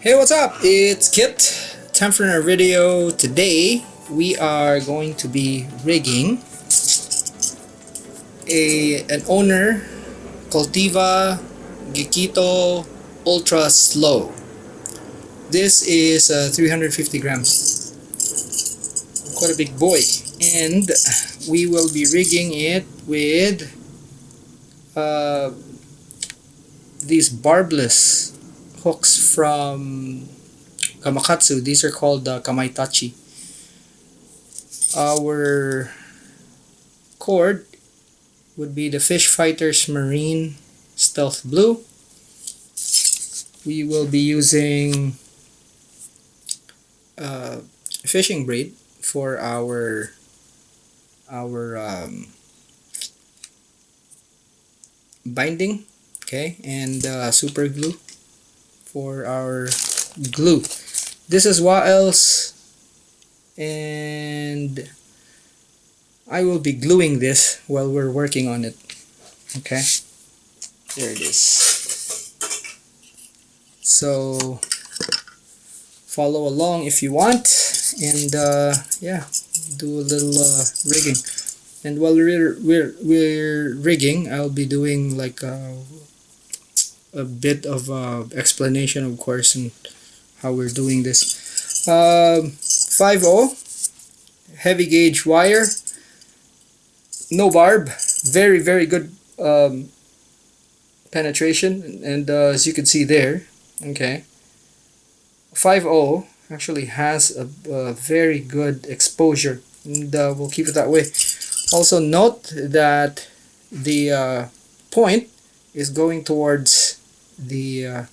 Hey, what's up? It's Kit. Time for our video. Today we are going to be rigging an owner Cultiva Gekito Ultraslow. This is 350 grams, quite a big boy, and we will be rigging it with uh, these barbless hooks from Gamakatsu. These are called Kamaitachi. Our cord would be the Fish Fighters Marine Stealth Blue. We will be using fishing braid for our binding, okay, and super glue for our glue. This is what else, and I will be gluing this while we're working on it. Okay, there it is. So follow along if you want, and yeah, do a little rigging. And while we're rigging, I'll be doing like a bit of explanation, of course, and how we're doing this. 5/0 heavy gauge wire, no barb, very good penetration, and as you can see there, okay, 5/0 actually has a very good exposure, and we'll keep it that way. Also note that the point is going towards the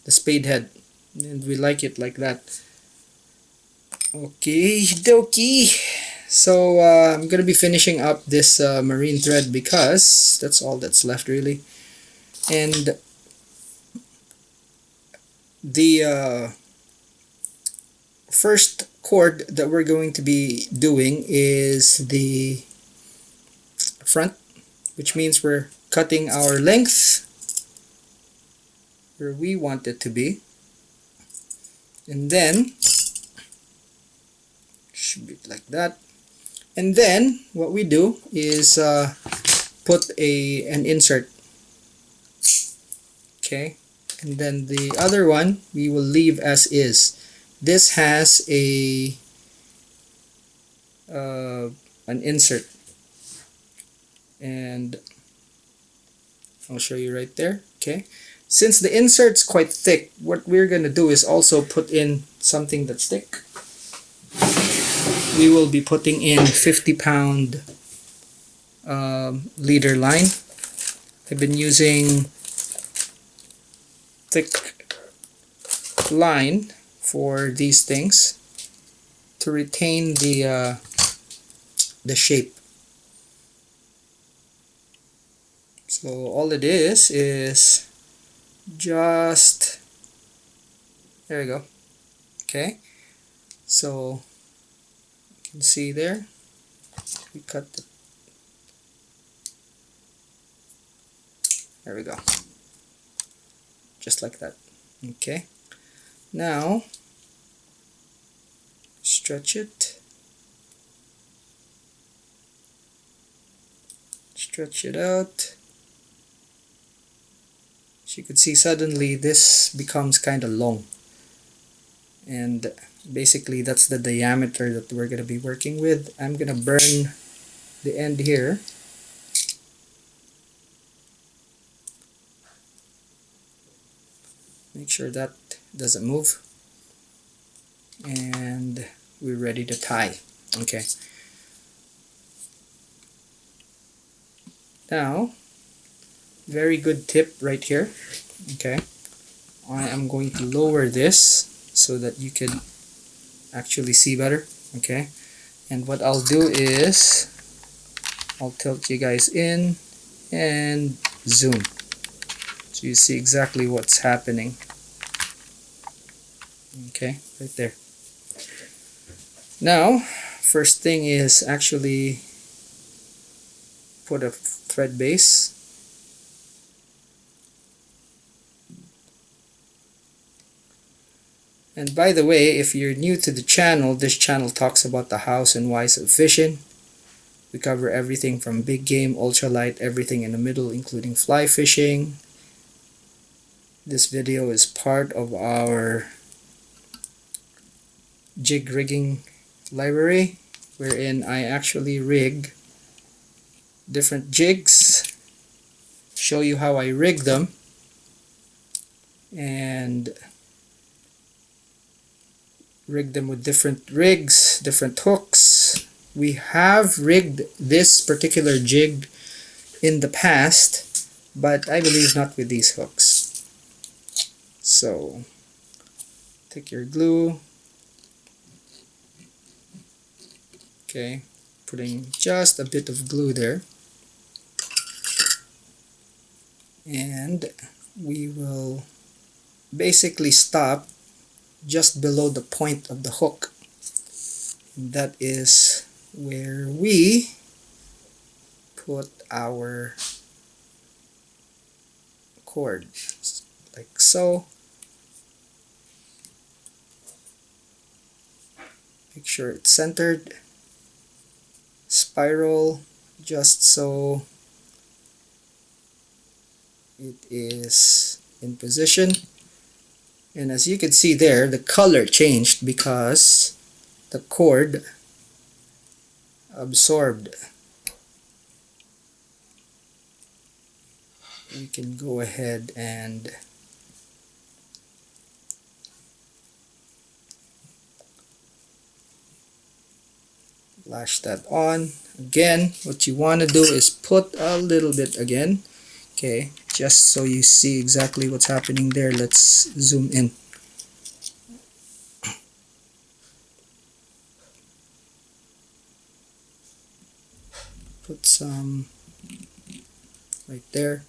spade head, and we like it like that. Okay dokie. So I'm gonna be finishing up this marine thread because that's all that's left really, and the first cord that we're going to be doing is the front, which means we're cutting our length where we want it to be, and then should be like that. And then what we do is put an insert, okay, and then the other one we will leave as is. This has an insert, and I'll show you right there. Okay, since the insert's quite thick, what we're gonna do is also put in something that's thick. We will be putting in 50-pound leader line. I've been using thick line for these things to retain the shape. So all it is just, there we go. Okay, so you can see there, we cut the, there we go, just like that. Okay, now stretch it out. As you can see, suddenly this becomes kind of long, and basically that's the diameter that we're going to be working with. I'm going to burn the end here. Make sure that doesn't move, and we're ready to tie. Okay, now very good tip right here. Okay, I am going to lower this so that you can actually see better. Okay, and what I'll do is I'll tilt you guys in and zoom so you see exactly what's happening. Okay, right there. Now first thing is actually put a thread base And by the way, if you're new to the channel, this channel talks about the hows and whys of fishing. We cover everything from big game, ultralight, everything in the middle, including fly fishing. This video is part of our jig rigging library, wherein I actually rig different jigs, show you how I rig them, and rig them with different rigs, different hooks. We have rigged this particular jig in the past, but I believe not with these hooks. So take your glue, okay, putting just a bit of glue there, and we will basically stop just below the point of the hook. That is where we put our cord, like so. Make sure it's centered, spiral just so it is in position. And as you can see there, the color changed because the cord absorbed. We can go ahead and lash that on. Again, what you want to do is put a little bit again, okay, just so you see exactly what's happening there. Let's zoom in. Put some right there.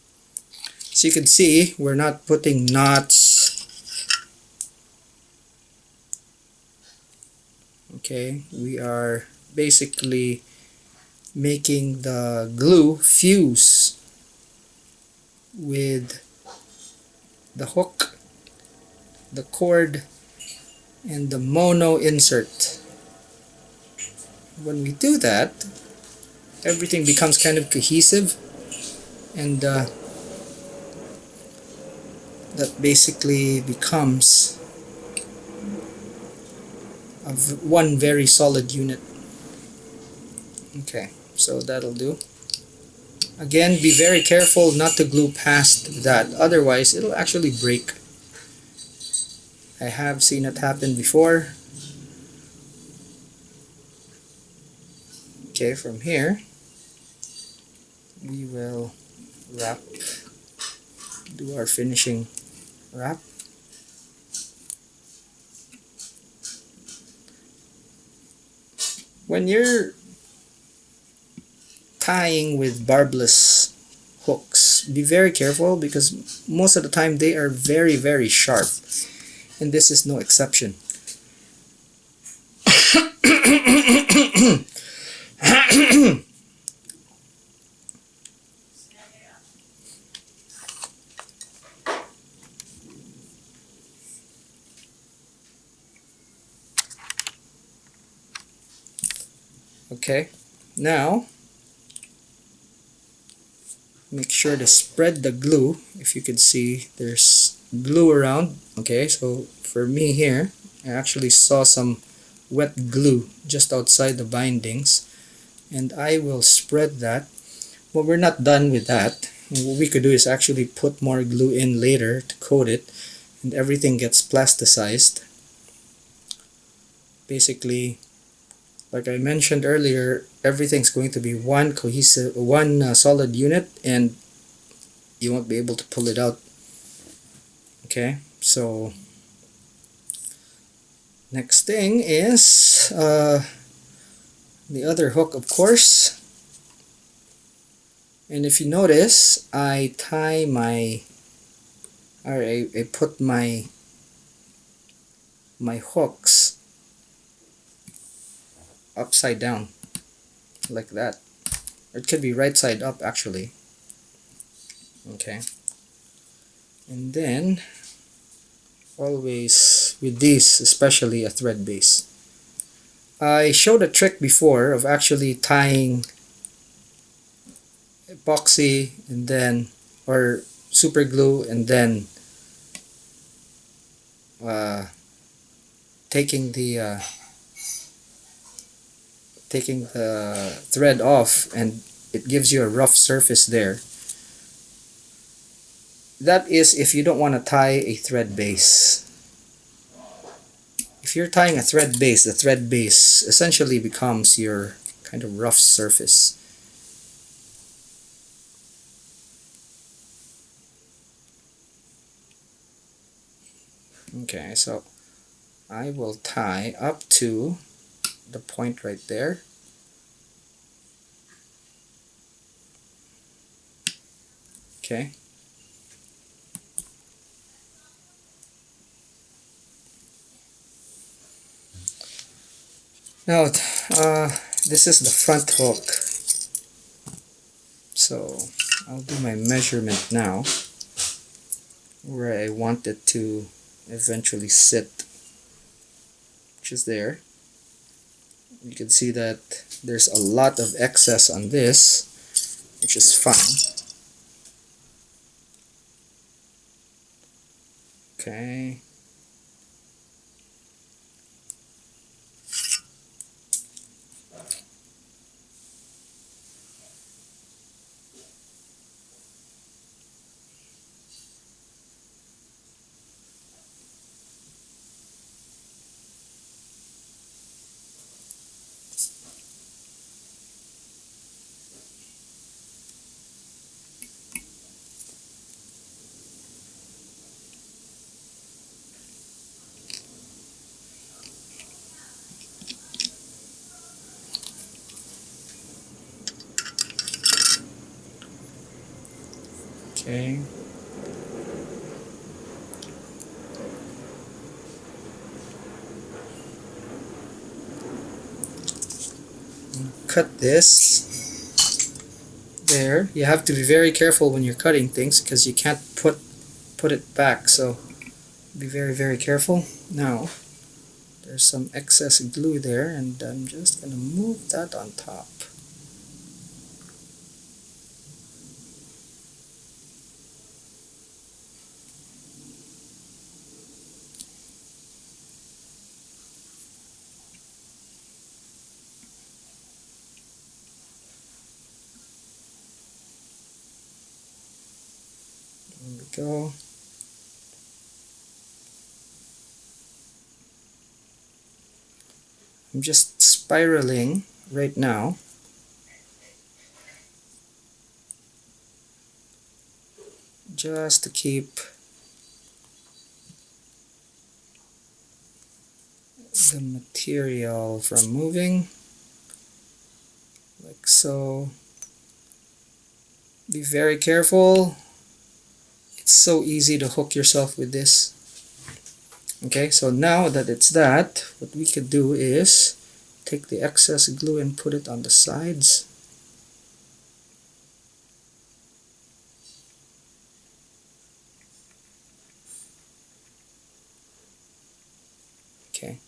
So you can see we're not putting knots. Okay, we are basically making the glue fuse with the hook, the cord, and the mono insert. When we do that, everything becomes kind of cohesive, and that basically becomes one very solid unit. Okay, so that'll do. Again, be very careful not to glue past that, otherwise it'll actually break. I have seen it happen before. Okay, from here we will wrap, do our finishing wrap. When you're tying with barbless hooks, be very careful because most of the time they are very, very sharp, and this is no exception. Okay, now make sure to spread the glue. If you could see, there's glue around. Okay, so for me here, I actually saw some wet glue just outside the bindings, and I will spread that. Well, we're not done with that. What we could do is actually put more glue in later to coat it, and everything gets plasticized. Basically, like I mentioned earlier, everything's going to be one cohesive, solid unit, and you won't be able to pull it out. Okay, so next thing is the other hook, of course. And if you notice, I tie my, or I put my hooks upside down like that. It could be right side up actually. Okay, and then always with these, especially a thread base. I showed a trick before of actually tying epoxy and then, or super glue, and then taking the thread off, and it gives you a rough surface there. That is if you don't want to tie a thread base. If you're tying a thread base, the thread base essentially becomes your kind of rough surface. Okay, so I will tie up to the point right there. Okay. Now, this is the front hook. So I'll do my measurement now, where I want it to eventually sit, which is there. You can see that there's a lot of excess on this, which is fine. Okay. Okay. Cut this there. You have to be very careful when you're cutting things because you can't put it back, so be very careful. Now there's some excess glue there, and I'm just gonna move that on top. There we go. I'm just spiraling right now. Just to keep the material from moving, like so. Be very careful. It's so easy to hook yourself with this. Okay, so now that it's that, what we could do is take the excess glue and put it on the sides. Okay.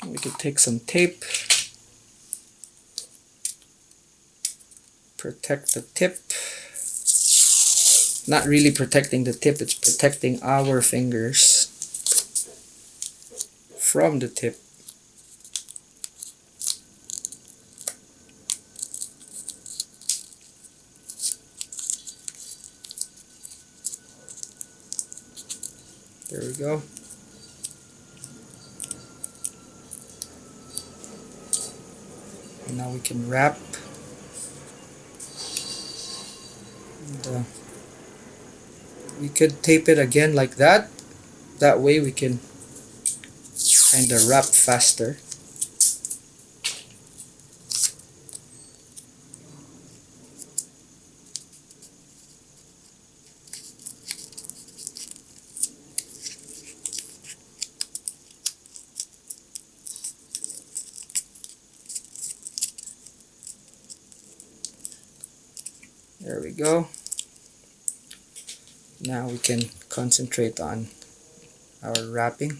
We could take some tape, protect the tip. Not really protecting the tip, it's protecting our fingers from the tip. There we go. And now we can wrap. And, we could tape it again like that. That way we can kind of wrap faster. There we go. Now we can concentrate on our wrapping.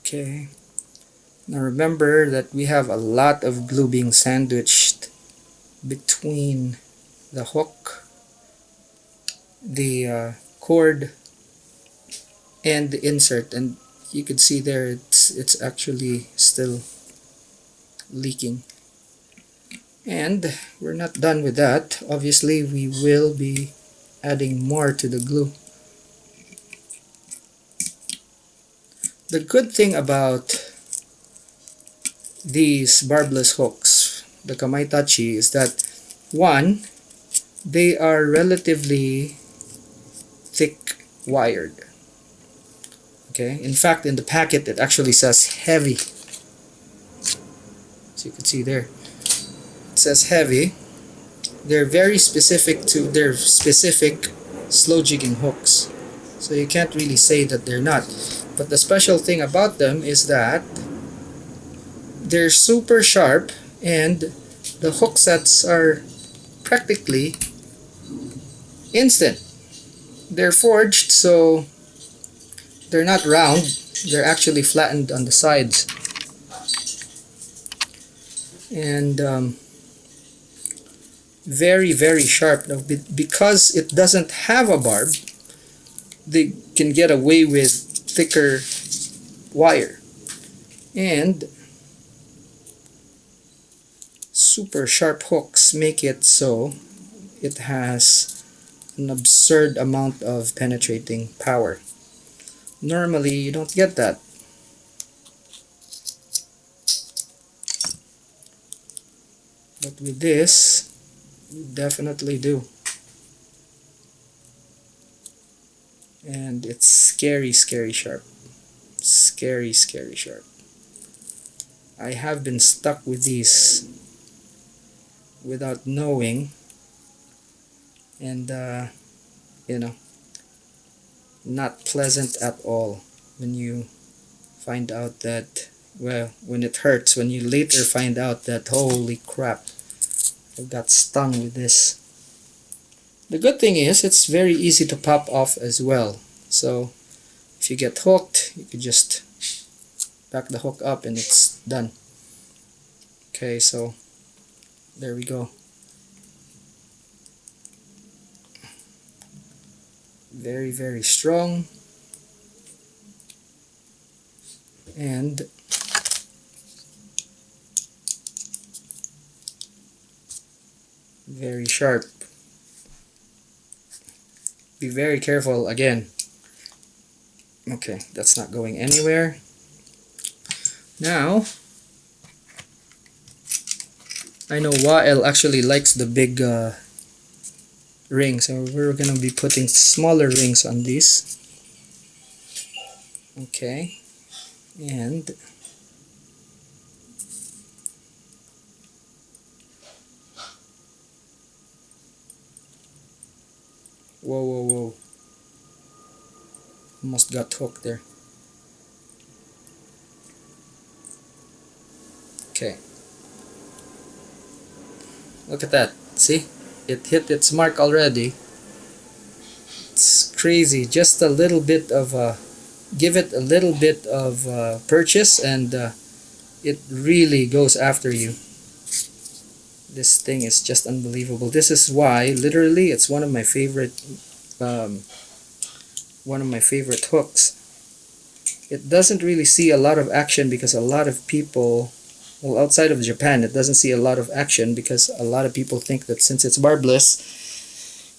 Okay. Now remember that we have a lot of glue being sandwiched between the hook, the cord, and the insert, and you can see there it's actually still leaking. And we're not done with that. Obviously we will be adding more to the glue. The good thing about these barbless hooks, the Kamaitachi, is that one, they are relatively thick wired. Okay, in fact in the packet it actually says heavy. So you can see there, it says heavy. They're very specific to their specific slow jigging hooks. So you can't really say that they're not. But the special thing about them is that they're super sharp and the hook sets are practically instant. They're forged, so they're not round, they're actually flattened on the sides. And very, very sharp. Now, because it doesn't have a barb, they can get away with thicker wire. And super sharp hooks make it so it has an absurd amount of penetrating power. Normally you don't get that. But with this, you definitely do. And it's scary, scary sharp. Scary, scary sharp. I have been stuck with these without knowing, and you know, not pleasant at all when you find out that, well, when it hurts, when you later find out that, holy crap, I got stung with this. The good thing is it's very easy to pop off as well. So if you get hooked, you can just back the hook up and it's done. Okay, so there we go. Very, very strong and very sharp. Be very careful again. Okay, that's not going anywhere. Now, I know Wael actually likes the big rings, so we're gonna be putting smaller rings on these. Okay, and whoa, whoa, whoa. Almost got hooked there. Okay. Look at that. See? It hit its mark already. It's crazy. Just a little bit of give it a little bit of purchase and it really goes after you. This thing is just unbelievable. This is why, literally, it's one of my favorite hooks. It doesn't really see a lot of action because a lot of people, well, outside of Japan, it doesn't see a lot of action because a lot of people think that since it's barbless,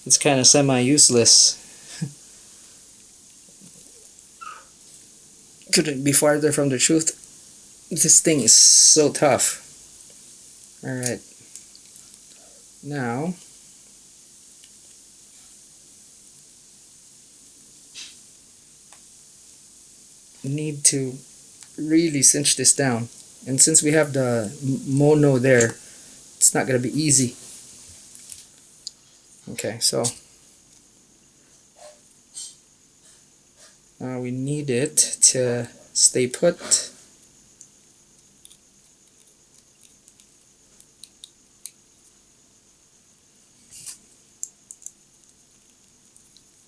it's kind of semi-useless. Couldn't be farther from the truth. This thing is so tough. Alright, now we need to really cinch this down, and since we have the mono there, it's not gonna be easy. Okay, so now we need it to stay put.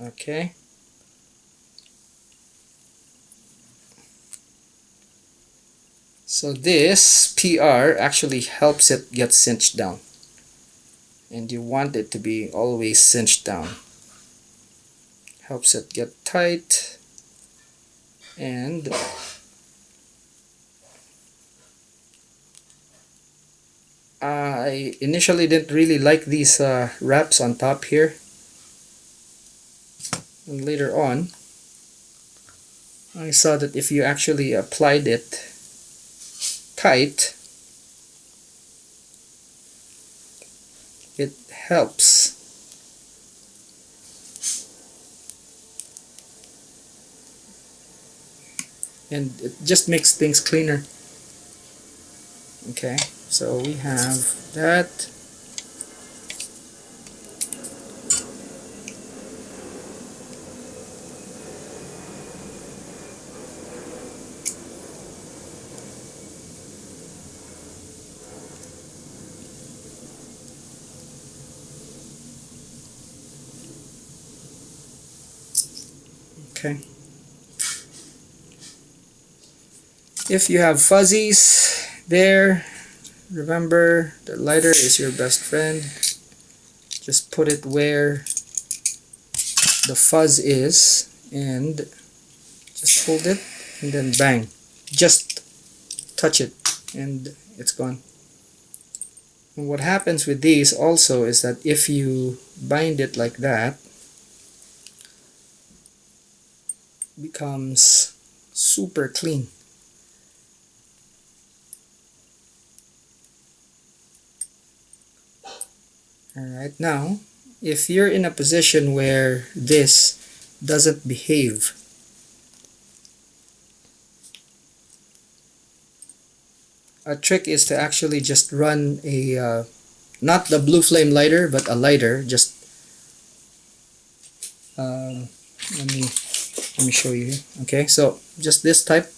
Okay. So this PR actually helps it get cinched down. And you want it to be always cinched down. Helps it get tight. And I initially didn't really like these wraps on top here. And later on, I saw that if you actually applied it tight, it helps. And it just makes things cleaner. Okay, so we have that. Okay. If you have fuzzies there, remember the lighter is your best friend. Just put it where the fuzz is and just hold it and then bang. Just touch it and it's gone. And what happens with these also is that if you bind it like that, it becomes super clean. Alright, now if you're in a position where this doesn't behave, a trick is to actually just run a not the blue flame lighter, but a lighter. Just let me show you here. Okay, so just this type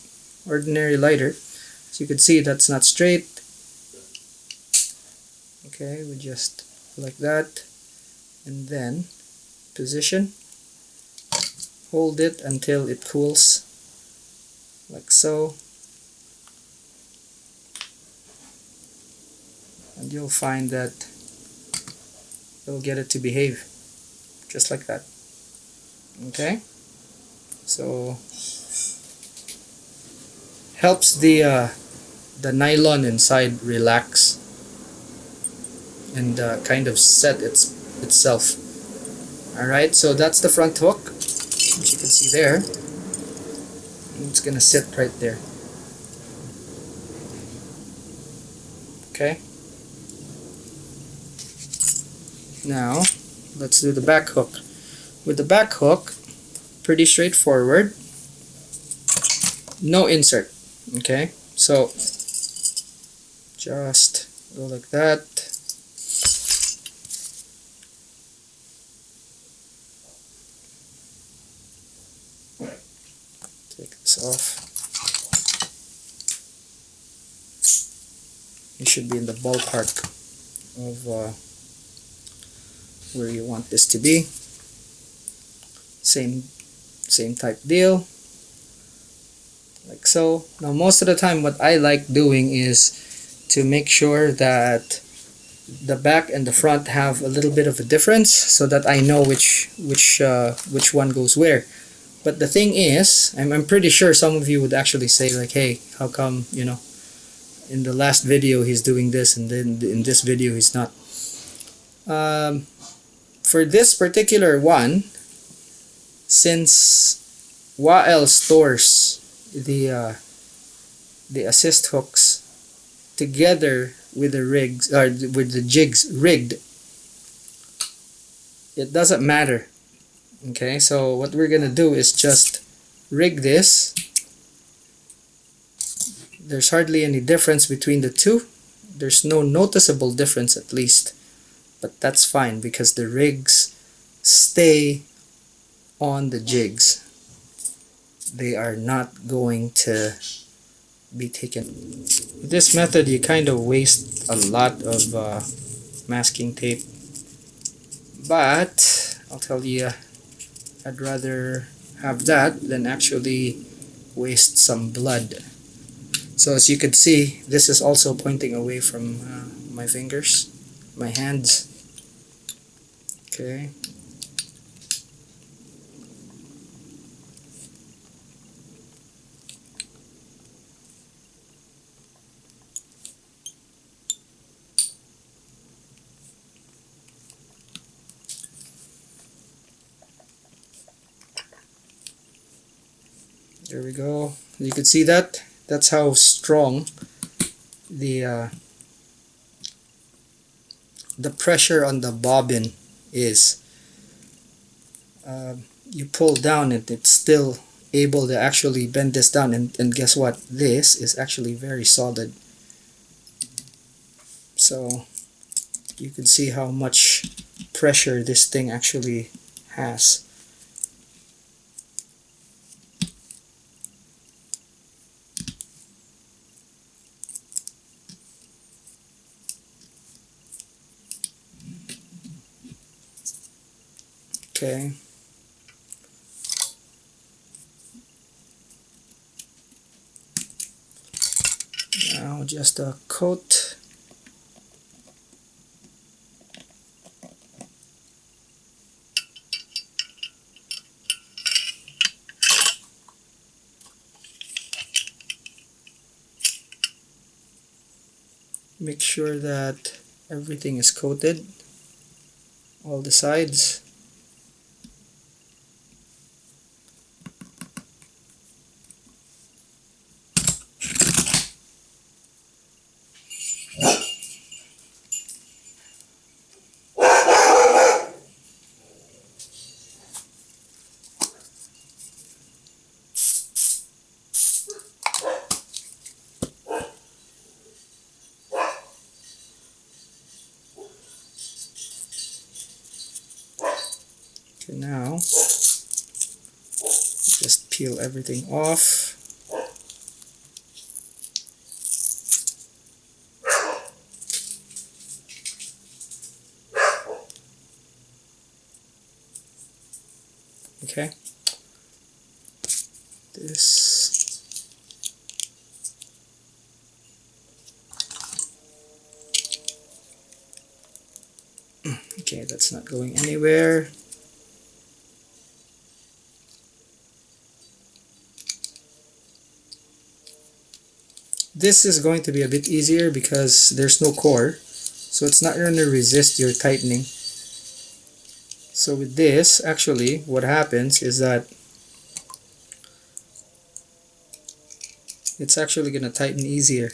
ordinary lighter. So you can see that's not straight. Okay, we just like that, and then position, hold it until it cools, like so, and you'll find that you'll get it to behave just like that. Okay, so helps the nylon inside relax and kind of set itself. Alright, so that's the front hook, which you can see there. And it's gonna sit right there. Okay, now let's do the back hook. With the back hook, pretty straightforward, no insert. Okay, so just go like that. Take this off. You should be in the ballpark of where you want this to be. Same type deal, like so. Now most of the time what I like doing is to make sure that the back and the front have a little bit of a difference so that I know which one goes where. But the thing is, I'm pretty sure some of you would actually say like, hey, how come, you know, in the last video he's doing this and then in this video he's not. For this particular one, since Wael stores the assist hooks together with the rigs or with the jigs rigged, it doesn't matter. Okay, so what we're gonna do is just rig this. There's hardly any difference between the two. There's no noticeable difference, at least, but that's fine because the rigs stay on the jigs. They are not going to be taken. With this method, you kind of waste a lot of masking tape, but I'll tell you, I'd rather have that than actually waste some blood. So as you can see, this is also pointing away from my fingers, my hands. Okay. There we go. You can see that. That's how strong the pressure on the bobbin is. You pull down and it's still able to actually bend this down, and guess what? This is actually very solid. So you can see how much pressure this thing actually has. Okay. Now just a coat. Make sure that everything is coated, all the sides. Okay, now just peel everything off. Okay, this okay, that's not going anywhere. This is going to be a bit easier because there's no core, so it's not going to resist your tightening. So with this, actually, what happens is that it's actually going to tighten easier.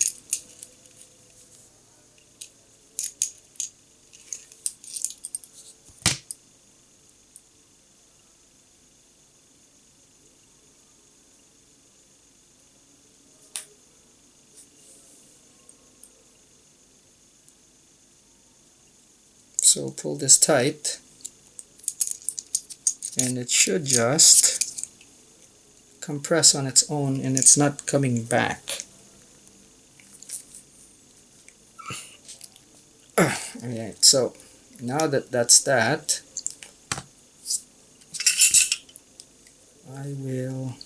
So pull this tight, and it should just compress on its own, and it's not coming back. Alright, so now that that's that, I will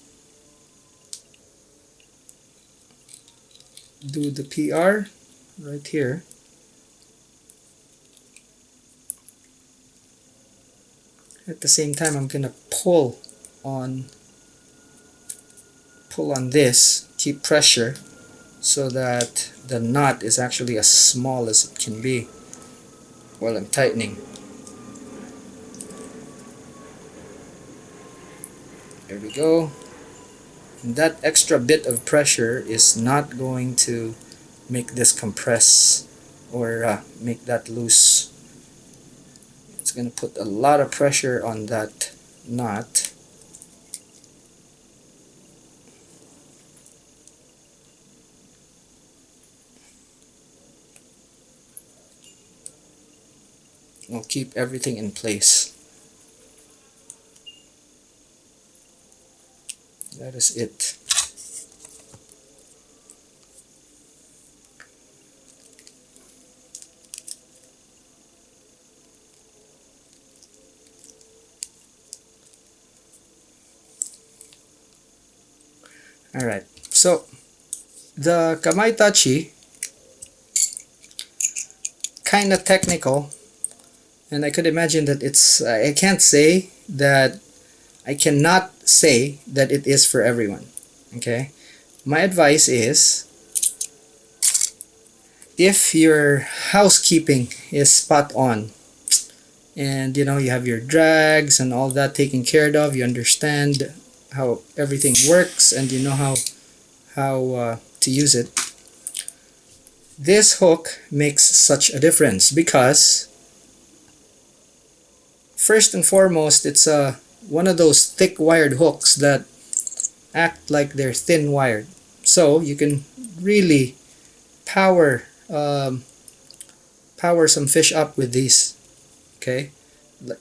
do the PR right here. At the same time, I'm gonna pull on this, keep pressure, so that the knot is actually as small as it can be while I'm tightening. There we go. And that extra bit of pressure is not going to make this compress or make that loose. It's going to put a lot of pressure on that knot. We'll keep everything in place. That is it. Alright, so the Kamaitachi, kind of technical, and I could imagine that it's, I cannot say that it is for everyone. Okay, my advice is, if your housekeeping is spot on, and you know, you have your drags and all that taken care of, you understand how everything works, and you know how to use it, this hook makes such a difference, because first and foremost, it's one of those thick wired hooks that act like they're thin wired, so you can really power some fish up with these. Okay,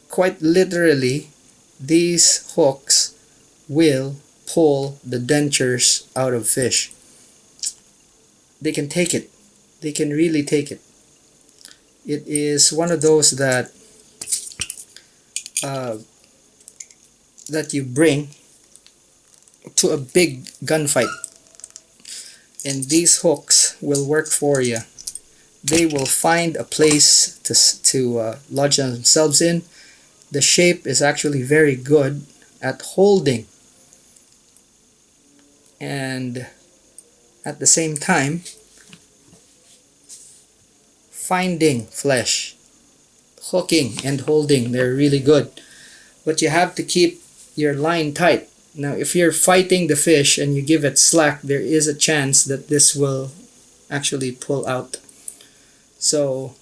quite literally, these hooks will pull the dentures out of fish. They can take it. They can really take it. It is one of those that that you bring to a big gunfight, and these hooks will work for you. They will find a place to lodge themselves in. The shape is actually very good at holding, and at the same time finding flesh. Hooking and holding, they're really good, but you have to keep your line tight. Now if you're fighting the fish and you give it slack, there is a chance that this will actually pull out. So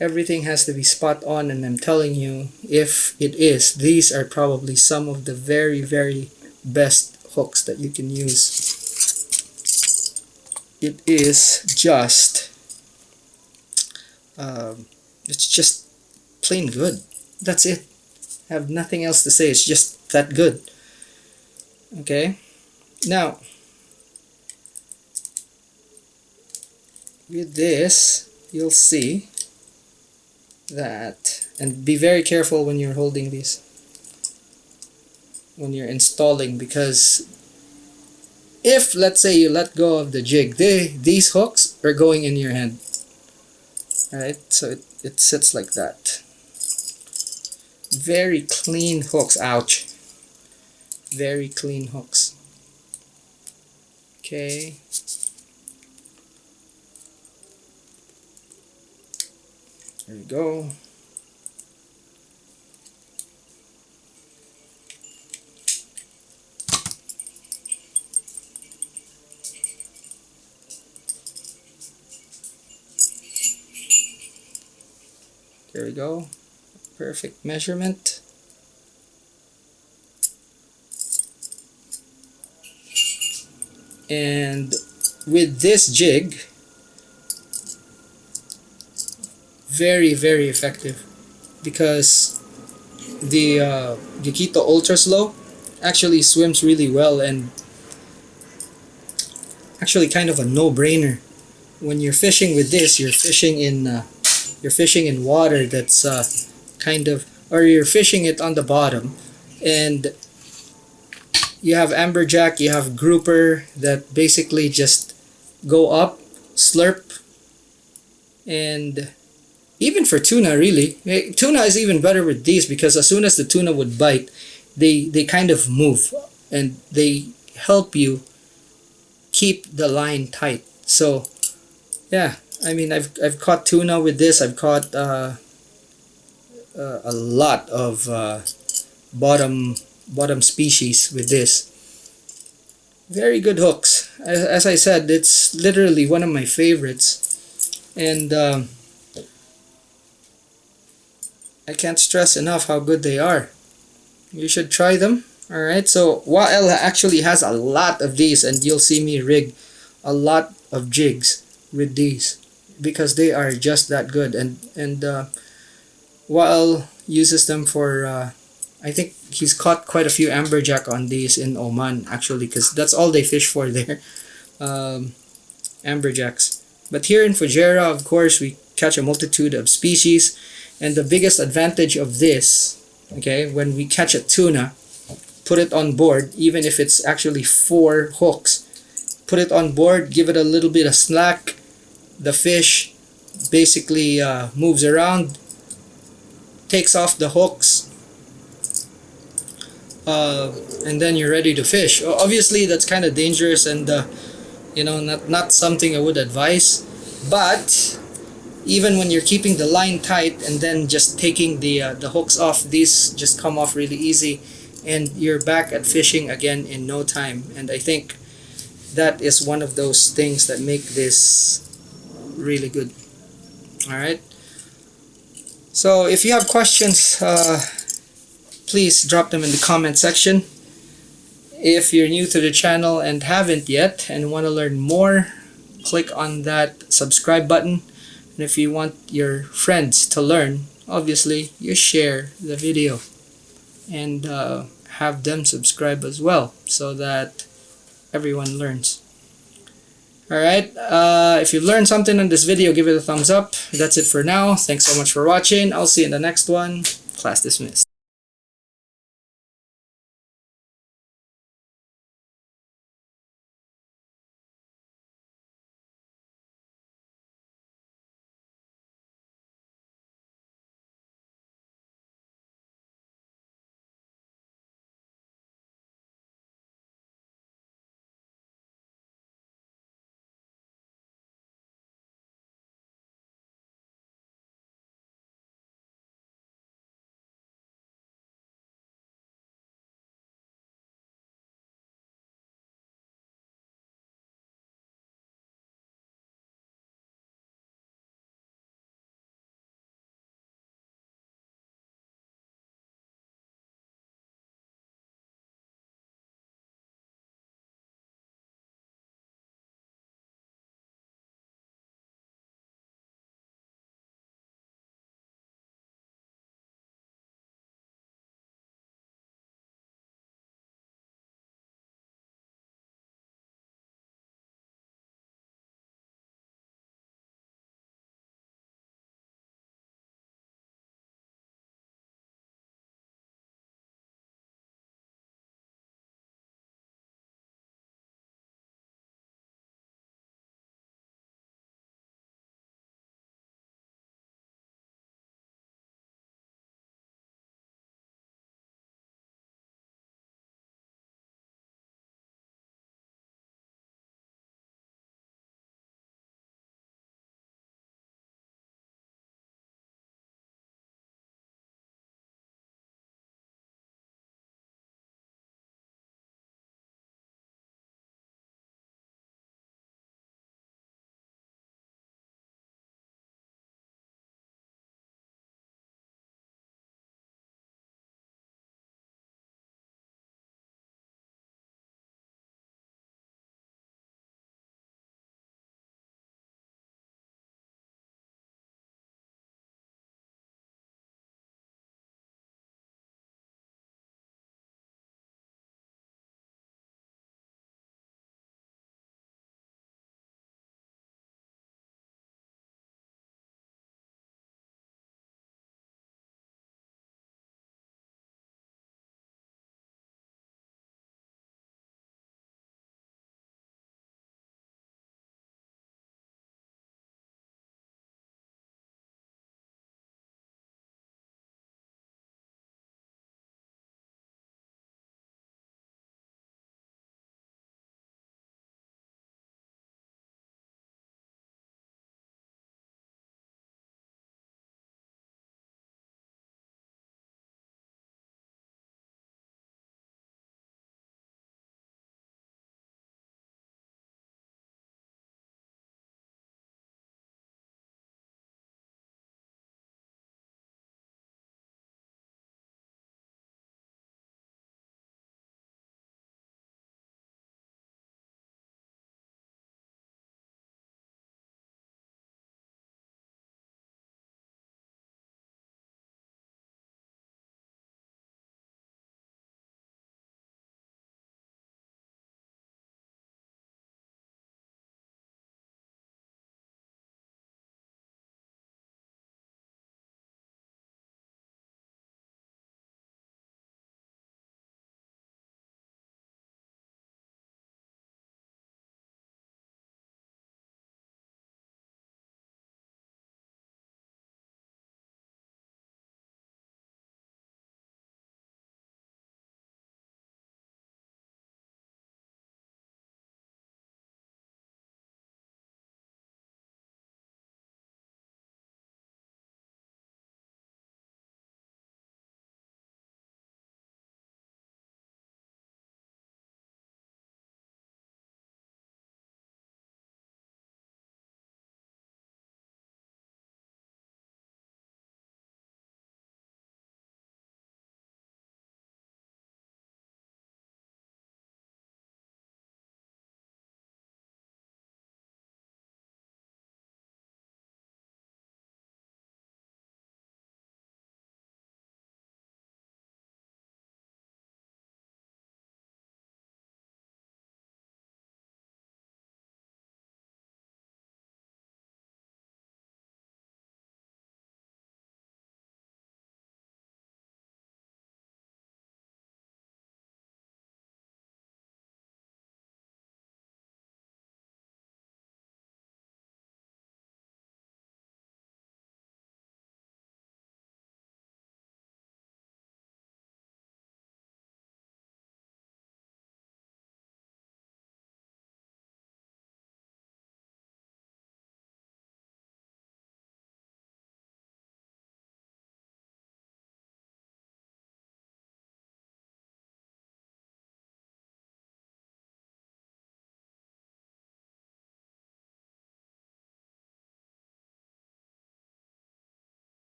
everything has to be spot on, and I'm telling you, if it is, these are probably some of the very, very best hooks that you can use. It is just it's just plain good. That's it. I have nothing else to say. It's just that good. Okay, now with this, you'll see that, and be very careful when you're holding these, when you're installing, because if, let's say, you let go of the jig, these hooks are going in your hand. Alright, so it sits like that. Very clean hooks. Ouch. Very clean hooks. Okay. There we go. There we go. Perfect measurement. And with this jig, very, very effective, because the Gekito Ultraslow actually swims really well, and actually kind of a no-brainer. When you're fishing with this, you're fishing in water that's kind of, or you're fishing it on the bottom, and you have amberjack, you have grouper that basically just go up, slurp, and even for tuna, really. Tuna is even better with these, because as soon as the tuna would bite, they kind of move, and they help you keep the line tight. So yeah, I mean, I've caught tuna with this. I've caught a lot of bottom species with this. Very good hooks. As I said, it's literally one of my favorites. And I can't stress enough how good they are. You should try them. Alright, so Wael actually has a lot of these, and you'll see me rig a lot of jigs with these because they are just that good. And Wael uses them for I think he's caught quite a few amberjack on these in Oman actually, because that's all they fish for there, amberjacks. But here in Fujairah, of course, we catch a multitude of species, and the biggest advantage of this, okay, when we catch a tuna, put it on board, even if it's actually 4 hooks, put it on board, give it a little bit of slack, the fish basically moves around, takes off the hooks, and then you're ready to fish. Obviously that's kind of dangerous, and you know, not something I would advise, but even when you're keeping the line tight and then just taking the hooks off, these just come off really easy, and you're back at fishing again in no time. And I think that is one of those things that make this really good. Alright, so if you have questions, please drop them in the comment section. If you're new to the channel and haven't yet and want to learn more, click on that subscribe button. And if you want your friends to learn, obviously you share the video and have them subscribe as well, so that everyone learns. Alright, if you learned something in this video, give it a thumbs up. That's it for now. Thanks so much for watching. I'll see you in the next one. Class dismissed.